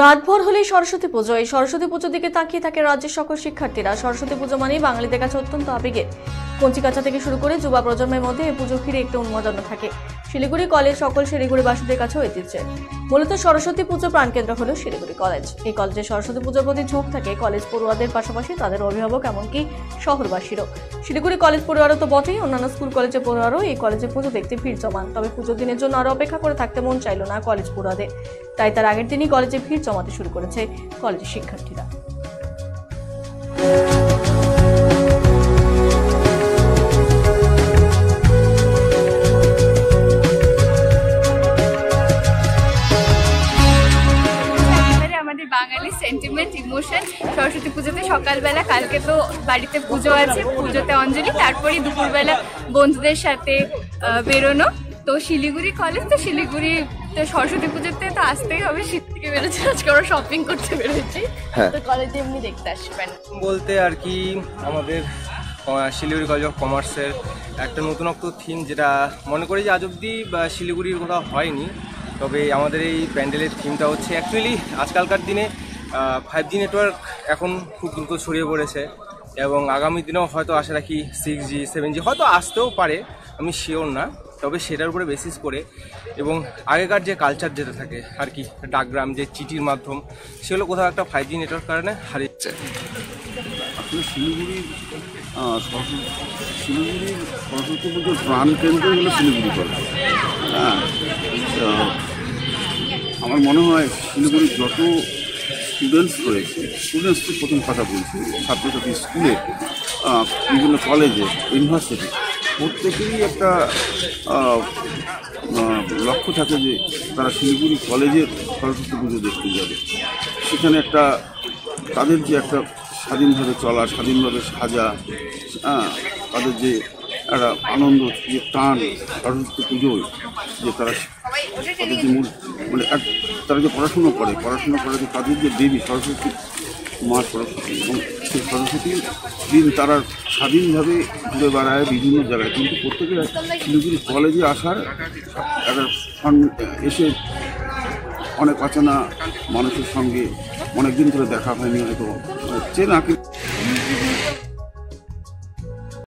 রাতভর হলেই সরস্বতী পুজো। এই সরস্বতী পুজোর দিকে তাকিয়ে থাকে রাজ্যের সকল শিক্ষার্থীরা। সরস্বতী পুজো মানেই বাঙালিদের কাছে অত্যন্ত আবেগের। কঞ্চিকাচা থেকে শুরু করে যুবা প্রজন্মের মধ্যে এই পুজো ঘিরে একটু উন্মাদনা থাকে। শিলিগুড়ি কলেজ সকল শিলিগুড়িবাসীদের কাছে ঐতিহ্যের। মূলত সরস্বতী পুজো প্রাণকেন্দ্র হলো শিলিগুড়ি কলেজ। এই কলেজে সরস্বতী পুজোর প্রতি ঝোঁক থাকে কলেজ পড়ুয়াদের পাশাপাশি তাদের অভিভাবক এমনকি শহরবাসীরও। শিলিগুড়ি কলেজ পড়ুয়ারও তো বটেই, অন্যান্য স্কুল কলেজের পড়ুয়ারও এই কলেজে পুজো দেখতে ভিড় জমান। তবে পুজোর দিনের জন্য আরো অপেক্ষা করে থাকতে মন চাইল না কলেজ পড়ুয়াদের। তাই তার আগের দিনই কলেজে ভিড় জমাতে শুরু করেছে কলেজের শিক্ষার্থীরা। আমাদের বাঙালি সেন্টিমেন্ট ইমোশন সরস্বতী পুজোতে সকালবেলা, কালকে তো বাড়িতে পুজো আছে, পুজোতে অঞ্জলি, তারপরে দুপুরবেলা বন্ধুদের সাথে বেরোনো। তো শিলিগুড়ি কলেজ, তো শিলিগুড়িতে সরস্বতী পুজোতে তো আসতেই হবে। শীত থেকে বেরোচ্ছে, আজকে আমরা শপিং করতে বেরোচ্ছি। তো কলেজে এমনি দেখতে আসবেন বলতে আর কি, আমাদের শিলিগুড়ি কলেজ অফ কমার্সের একটা নতুনত্ব থিম, যেটা মনে করি যে আজ অব্দি শিলিগুড়ির কোথাও হয়নি। তবে আমাদের এই প্যান্ডেলের থিমটা হচ্ছে অ্যাকচুয়ালি আজকালকার দিনে 5G নেটওয়ার্ক এখন খুব দ্রুত ছড়িয়ে পড়েছে এবং আগামী দিনেও হয়তো আশা রাখি 6G 7G হয়তো আসতেও পারে, আমি শিওর না। তবে সেটার উপরে বেসিস করে এবং আগেকার যে কালচার যেটা থাকে আর কি, ডাকগ্রাম, যে চিঠির মাধ্যম, সেগুলো কোথাও একটা 5G নেটওয়ার্ক কারণে হারিয়েছে। আসলে শিলিগুড়ির সরস্বতী পুজোর প্রাণ কেন্দ্র হলো শিলিগুড়ি কলেজ। হ্যাঁ, আমার মনে হয় শিলিগুড়ির যত স্টুডেন্টস রয়েছে, স্টুডেন্টস তো প্রথম কথা বলছি, ছাত্রছাত্রী স্কুলে, বিভিন্ন কলেজে, ইউনিভার্সিটি, প্রত্যেকেরই একটা লক্ষ্য থাকে যে তারা শিলিগুড়ি কলেজের সরস্বতী পুজো দেখতে যাবে। সেখানে একটা তাদের যে একটা স্বাধীনভাবে চলা, স্বাধীনভাবে সাজা, তাদের যে একটা আনন্দ, যে টান সরস্বতী পুজোয়, যে তারা তাদের যে মূল মানে তারা যে পড়াশুনো করে যে তাদের যে দেবী সরস্বতী মা সরস্বতী, এবং সেই সরস্বতীর দিন তারা স্বাধীনভাবে ঘুরে বেড়ায় বিভিন্ন জায়গায়। কিন্তু প্রত্যেকের শিলিগুড়ি কলেজে আসার একটা এসে অনেক অচেনা মানুষের সঙ্গে অনেকদিন ধরে দেখা হয়নি, হয়তো চেনা।